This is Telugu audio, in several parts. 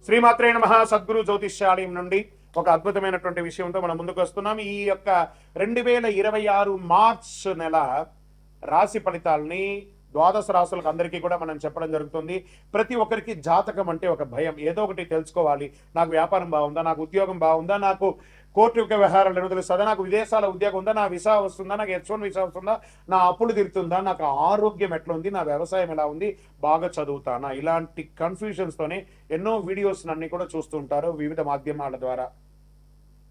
శ్రీమాత్రే నమః. సద్గురు జ్యోతిష్యాలయం నుండి ఒక అద్భుతమైనటువంటి విషయంతో మనం ముందుకు వస్తున్నాం. ఈ యొక్క 2026 మార్చ్ నెల రాశి ఫలితాలని ద్వాదశ రాశులకు అందరికీ కూడా మనం చెప్పడం జరుగుతుంది. ప్రతి ఒక్కరికి జాతకం అంటే ఒక భయం, ఏదో ఒకటి తెలుసుకోవాలి. నాకు వ్యాపారం బాగుందా, నాకు ఉద్యోగం బాగుందా, నాకు కోర్టు యొక్క వ్యవహారాలు ఏదో తెలుస్తుందా, నాకు విదేశాల ఉద్యోగం ఉందా, నా వీసా వస్తుందా, నాకు H1 వీసా వస్తుందా, నా అప్పులు తీరుతుందా, నాకు ఆరోగ్యం ఎట్లా ఉంది, నా వ్యవసాయం ఎలా ఉంది, బాగా చదువుతానా, ఇలాంటి కన్ఫ్యూషన్స్తోనే ఎన్నో వీడియోస్ అన్ని కూడా చూస్తుంటారు వివిధ మాధ్యమాల ద్వారా.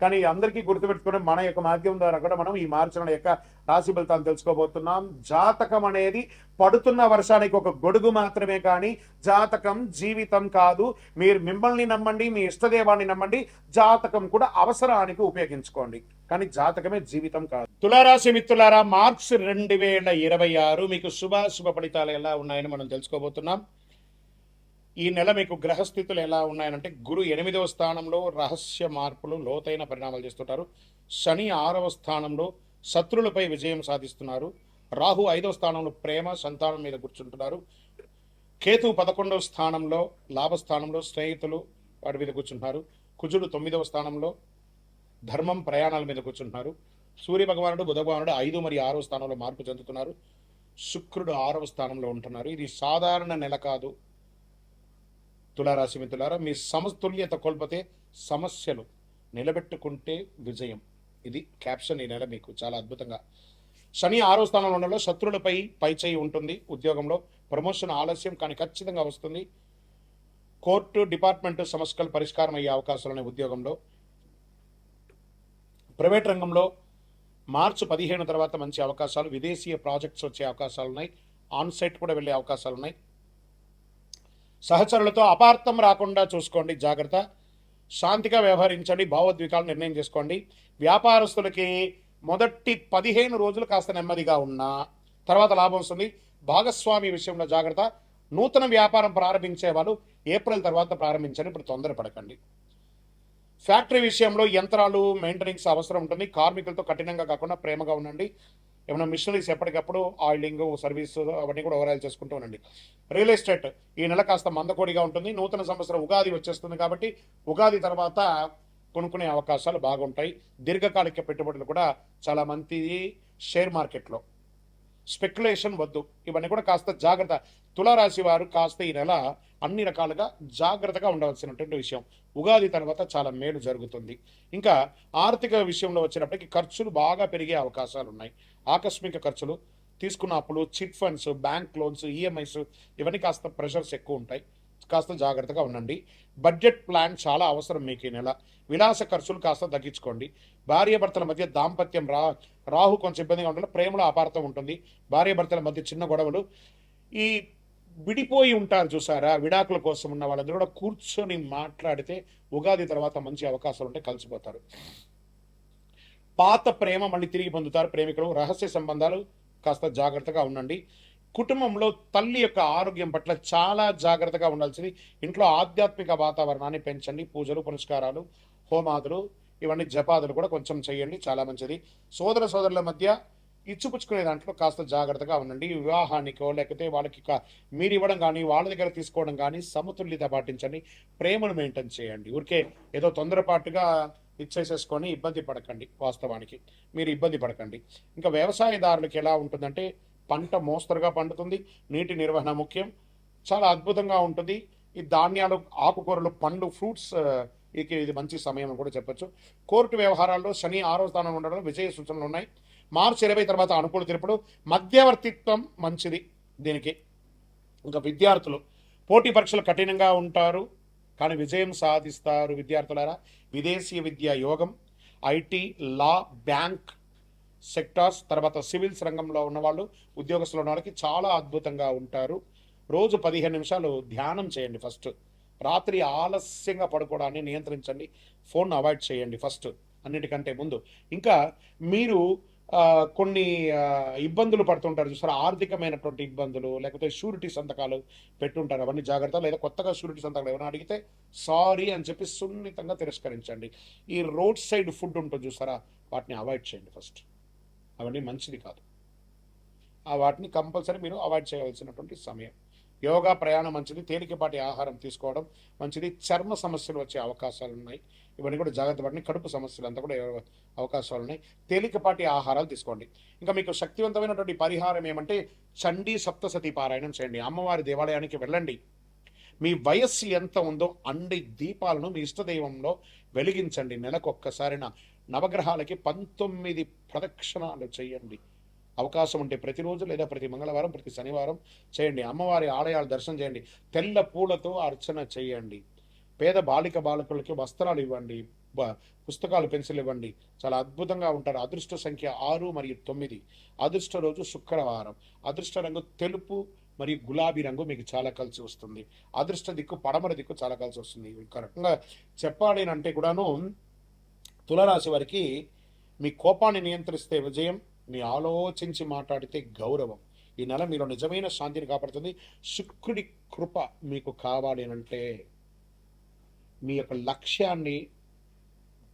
కానీ అందరికీ గుర్తుపెట్టుకుని మన యొక్క మాధ్యమం ద్వారా కూడా మనం ఈ మార్చి నెల యొక్క రాశి ఫలితాలు తెలుసుకోబోతున్నాం. జాతకం అనేది పడుతున్న వర్షానికి ఒక గొడుగు మాత్రమే, కానీ జాతకం జీవితం కాదు. మీరు మిమ్మల్ని నమ్మండి, మీ ఇష్టదేవాన్ని నమ్మండి, జాతకం కూడా అవసరానికి ఉపయోగించుకోండి, కానీ జాతకమే జీవితం కాదు. తులారాశి మిత్రులారా, మార్చ్ 2026 మీకు శుభ ఫలితాలు ఎలా ఉన్నాయని మనం తెలుసుకోబోతున్నాం. ఈ నెల మీకు గ్రహస్థితులు ఎలా ఉన్నాయనంటే, గురు 8వ స్థానంలో రహస్య మార్పులు, లోతైన పరిణామాలు చేస్తుంటారు. శని 6వ స్థానంలో శత్రులపై విజయం సాధిస్తున్నారు. రాహు 5వ స్థానంలో ప్రేమ, సంతానం మీద కూర్చుంటున్నారు. కేతు 11వ స్థానంలో లాభస్థానంలో స్నేహితులు వాటి మీద కూర్చుంటున్నారు. కుజుడు 9వ స్థానంలో ధర్మం, ప్రయాణాల మీద కూర్చుంటున్నారు. సూర్య భగవానుడు, బుధ భగవానుడు 5 మరియు 6వ స్థానంలో మార్పు చెందుతున్నారు. శుక్రుడు 6వ స్థానంలో ఉంటున్నారు. ఇది సాధారణ నెల కాదు. తులారాశి మిత్రులారా, మీ సమతుల్యత కోల్పోతే సమస్యలు, నిలబెట్టుకుంటే విజయం. ఇది క్యాప్షన్ ఈ నెల మీకు చాలా అద్భుతంగా. శని 6వ స్థానంలో ఉండడంలో శత్రువులపై పైచేయి ఉంటుంది. ఉద్యోగంలో ప్రమోషన్ ఆలస్యం కానీ ఖచ్చితంగా వస్తుంది. కోర్టు, డిపార్ట్మెంటు సమస్యలు పరిష్కారం అయ్యే అవకాశాలు ఉన్నాయి. ఉద్యోగంలో, ప్రైవేట్ రంగంలో మార్చి 15 తర్వాత మంచి అవకాశాలు, విదేశీయ ప్రాజెక్ట్స్ వచ్చే అవకాశాలు ఉన్నాయి. ఆన్సైట్ కూడా వెళ్ళే అవకాశాలు ఉన్నాయి. సహచరులతో అపార్థం రాకుండా చూసుకోండి, జాగ్రత్త. శాంతిగా వ్యవహరించండి, భావోద్వేగాలు నిర్ణయం చేసుకోండి. వ్యాపారస్తులకి మొదటి 15 రోజులు కాస్త నెమ్మదిగా ఉన్నా తర్వాత లాభం వస్తుంది. భాగస్వామి విషయంలో జాగ్రత్త. నూతన వ్యాపారం ప్రారంభించే వాళ్ళు ఏప్రిల్ తర్వాత ప్రారంభించండి, ఇప్పుడు తొందరపడకండి. ఫ్యాక్టరీ విషయంలో యంత్రాలు మెయింటెనెన్స్ అవసరం ఉంటుంది. కార్మికులతో కఠినంగా కాకుండా ప్రేమగా ఉండండి. ఏమైనా మిషనరీస్ ఎప్పటికప్పుడు ఆయిలింగ్, సర్వీస్ అవన్నీ కూడా ఓవరాల్ చేసుకుంటూ ఉండండి. రియల్ ఎస్టేట్ ఈ నెల కాస్త మందకోడిగా ఉంటుంది. నూతన సంవత్సరం ఉగాది వచ్చేస్తుంది కాబట్టి ఉగాది తర్వాత కొనుక్కునే అవకాశాలు బాగుంటాయి. దీర్ఘకాలిక పెట్టుబడులు కూడా చాలా మంచిది. షేర్ మార్కెట్లో స్పెక్యులేషన్ వద్దు, ఇవన్నీ కూడా కాస్త జాగ్రత్త. తులారాశి వారు కాస్త ఈ నెల అన్ని రకాలుగా జాగ్రత్తగా ఉండవలసినటువంటి విషయం. ఉగాది తర్వాత చాలా మేలు జరుగుతుంది. ఇంకా ఆర్థిక విషయంలో వచ్చినప్పటికీ ఖర్చులు బాగా పెరిగే అవకాశాలు ఉన్నాయి. ఆకస్మిక ఖర్చులు, తీసుకున్న అప్పులు, chit funds, bank loans, EMIs ఇవన్నీ కాస్త ప్రెషర్స్ ఎక్కువ ఉంటాయి. కాస్త జాగ్రత్తగా ఉండండి. బడ్జెట్ ప్లాన్ చాలా అవసరం మీకు ఈ నెల. విలాస ఖర్చులు కాస్త తగ్గించుకోండి. భార్యాభర్తల మధ్య దాంపత్యం రాహు కొంచెం ఇబ్బందిగా ఉంటుంది. ప్రేమలో అపార్థం ఉంటుంది. భార్యాభర్తల మధ్య చిన్న గొడవలు. ఈ విడిపోయి ఉంటారు చూసారా, విడాకుల కోసం ఉన్న వాళ్ళందరూ కూడా కూర్చొని మాట్లాడితే ఉగాది తర్వాత మంచి అవకాశాలు ఉంటే కలిసిపోతారు. పాత ప్రేమ మళ్ళీ తిరిగి పొందుతారు ప్రేమికులు. రహస్య సంబంధాలు కాస్త జాగ్రత్తగా ఉండండి. కుటుంబంలో తల్లి యొక్క ఆరోగ్యం పట్ల చాలా జాగ్రత్తగా ఉండాల్సింది. ఇంట్లో ఆధ్యాత్మిక వాతావరణాన్ని పెంచండి. పూజలు, పునస్కారాలు, హోమాదులు, ఇవన్నీ జపాదులు కూడా కొంచెం చేయండి, చాలా మంచిది. సోదరుల మధ్య ఇచ్చిపుచ్చుకునే దాంట్లో కాస్త జాగ్రత్తగా ఉండండి. వివాహానికో లేకపోతే వాళ్ళకి మీరు ఇవ్వడం కానీ వాళ్ళ దగ్గర తీసుకోవడం కానీ సమతుల్యత పాటించండి. ప్రేమను మెయింటైన్ చేయండి. ఊరికే ఏదో తొందరపాటుగా ఇచ్చేసేసుకొని ఇబ్బంది పడకండి. వాస్తవానికి మీరు ఇబ్బంది పడకండి. ఇంకా వ్యవసాయదారులకు ఎలా ఉంటుందంటే, పంట మోస్తరుగా పండుతుంది. నీటి నిర్వహణ ముఖ్యం. చాలా అద్భుతంగా ఉంటుంది. ఈ ధాన్యాలు, ఆకుకూరలు, పండ్లు, ఫ్రూట్స్ ఇది మంచి సమయం అని కూడా చెప్పొచ్చు. కోర్టు వ్యవహారాల్లో శని 6వ స్థానంలో ఉండడం విజయ సూచనలు ఉన్నాయి. మార్చి 20 తర్వాత అనుకూల తీర్పులు. మధ్యవర్తిత్వం మంచిది దీనికి. ఇంకా విద్యార్థులు పోటీ పరీక్షలు కఠినంగా ఉంటారు కానీ విజయం సాధిస్తారు. విద్యార్థులారా, విదేశీ విద్యా యోగం, ఐటీ, లా, బ్యాంక్ సెక్టార్స్, తర్వాత సివిల్స్ రంగంలో ఉన్నవాళ్ళు, ఉద్యోగస్తులు ఉన్న వాళ్ళకి చాలా అద్భుతంగా ఉంటారు. రోజు 15 నిమిషాలు ధ్యానం చేయండి. ఫస్ట్ రాత్రి ఆలస్యంగా పడుకోవడాన్ని నియంత్రించండి. ఫోన్ అవాయిడ్ చేయండి ఫస్ట్, అన్నిటికంటే ముందు. ఇంకా మీరు కొన్ని ఇబ్బందులు పడుతుంటారు చూసారా, ఆర్థికమైనటువంటి ఇబ్బందులు, లేకపోతే షూరిటీ సంతకాలు పెట్టుంటారు, అవన్నీ జాగ్రత్త. లేదా కొత్తగా షూరిటీ సంతకాలు ఎవరైనా అడిగితే సారీ అని చెప్పి సున్నితంగా తిరస్కరించండి. ఈ రోడ్ సైడ్ ఫుడ్ ఉంటుంది చూసారా, వాటిని అవాయిడ్ చేయండి ఫస్ట్. అవన్నీ మంచిది కాదు. వాటిని కంపల్సరీ మీరు అవాయిడ్ చేయవలసినటువంటి సమయం. యోగా, ప్రయాణం మంచిది. తేలికపాటి ఆహారం తీసుకోవడం మంచిది. చర్మ సమస్యలు వచ్చే అవకాశాలు ఉన్నాయి. ఇవన్నీ కూడా జాగ్రత్త పడండి. కడుపు సమస్యలు అంతా కూడా అవకాశాలు ఉన్నాయి. తేలికపాటి ఆహారాలు తీసుకోండి. ఇంకా మీకు శక్తివంతమైనటువంటి పరిహారం ఏమంటే చండీ సప్తసతి పారాయణం చేయండి. అమ్మవారి దేవాలయానికి వెళ్ళండి. మీ వయస్సు ఎంత ఉందో అన్ని దీపాలను మీ ఇష్టదైవంలో వెలిగించండి. నెలకొక్కసారిన నవగ్రహాలకి 19 ప్రదక్షిణాలు చేయండి. అవకాశం ఉంటే ప్రతిరోజు లేదా ప్రతి మంగళవారం, ప్రతి శనివారం చేయండి. అమ్మవారి ఆలయాలు దర్శనం చేయండి. తెల్ల పూలతో అర్చన చేయండి. పేద బాలిక బాలకులకి వస్త్రాలు ఇవ్వండి. పుస్తకాలు, పెన్సిల్ ఇవ్వండి. చాలా అద్భుతంగా ఉంటారు. అదృష్ట సంఖ్య 6 మరియు 9. అదృష్ట రోజు శుక్రవారం. అదృష్ట రంగు తెలుపు మరియు గులాబీ రంగు మీకు చాలా కలిసి వస్తుంది. అదృష్ట దిక్కు పడమర దిక్కు చాలా కలిసి వస్తుంది. ఒక రకంగా చెప్పాలి అంటే కూడాను తులరాశి వారికి మీ కోపాన్ని నియంత్రిస్తే విజయం, మీ ఆలోచించి మాట్లాడితే గౌరవం. ఈ నెల మీలో నిజమైన శాంతిని కాపాడుతుంది. శుక్రుడి కృప మీకు కావాలి అంటే మీ యొక్క లక్ష్యాన్ని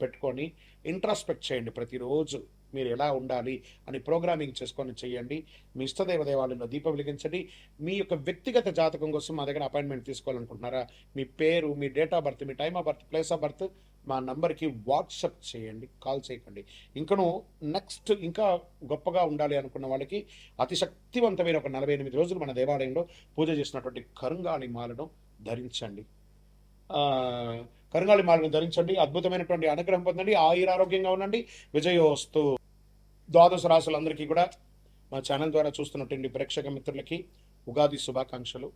పెట్టుకొని ఇంట్రాస్పెక్ట్ చేయండి. ప్రతిరోజు మీరు ఎలా ఉండాలి అని ప్రోగ్రామింగ్ చేసుకొని చేయండి. మీ ఇష్టదైవ దేవాలయంలో దీపం వెలిగించండి. మీ యొక్క వ్యక్తిగత జాతకం కోసం మా దగ్గర అపాయింట్మెంట్ తీసుకోవాలనుకుంటున్నారా? మీ పేరు, మీ డేట్ ఆఫ్ బర్త్, మీ time of birth, place of birth మా నంబర్కి వాట్సప్ చేయండి, కాల్ చేయకండి. ఇంకను నెక్స్ట్ ఇంకా గొప్పగా ఉండాలి అనుకున్న వాళ్ళకి అతి శక్తివంతమైన ఒక 48 రోజులు మన దేవాలయంలో పూజ చేసినటువంటి కరుంగాళి మాలను ధరించండి. కరుంగాళి మాలను ధరించండి. అద్భుతమైనటువంటి అనుగ్రహం పొందండి. ఆరోగ్యంగా ఉండండి. విజయోస్తు. ద్వాదశ రాశులందరికీ కూడా మా ఛానల్ ద్వారా చూస్తున్నటువంటి ప్రేక్షక మిత్రులకి ఉగాది శుభాకాంక్షలు.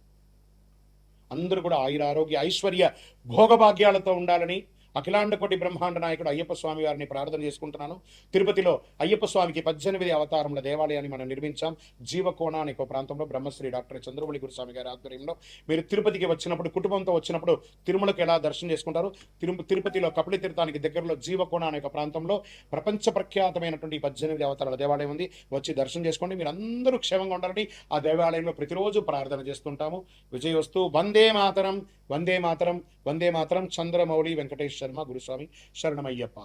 అందరూ కూడా ఆరోగ్య ఐశ్వర్య భోగభాగ్యాలతో ఉండాలని అఖిలాండ కోటి బ్రహ్మాండ నాయకుడు అయ్యప్ప స్వామి వారిని ప్రార్థన చేసుకుంటున్నాను. తిరుపతిలో అయ్యప్ప స్వామికి 18 అవతారముల దేవాలయాన్ని మనం నిర్మించాం. జీవకోణ అనే ఒక ప్రాంతంలో బ్రహ్మశ్రీ డాక్టర్ చంద్రమౌళి గురుస్వామి గారి ఆధ్వర్యంలో మీరు తిరుపతికి వచ్చినప్పుడు, కుటుంబంతో వచ్చినప్పుడు తిరుమలకు ఎలా దర్శనం చేసుకుంటారు? తిరుపతిలో కపిల తీర్థానికి దగ్గరలో జీవకోణ అనే ఒక ప్రాంతంలో ప్రపంచ ప్రఖ్యాతమైనటువంటి 18 అవతారాల దేవాలయం ఉంది. వచ్చి దర్శనం చేసుకోండి. మీరు అందరూ క్షేమంగా ఉండాలని ఆ దేవాలయంలో ప్రతిరోజు ప్రార్థన చేస్తుంటాము. విజయోస్తు. వందే మాతరం, వందే మాతరం, వందే మాతరం. చంద్రమౌళి వెంకటేష్ శర్మ గురుస్వామి శరణమయ్యప్ప.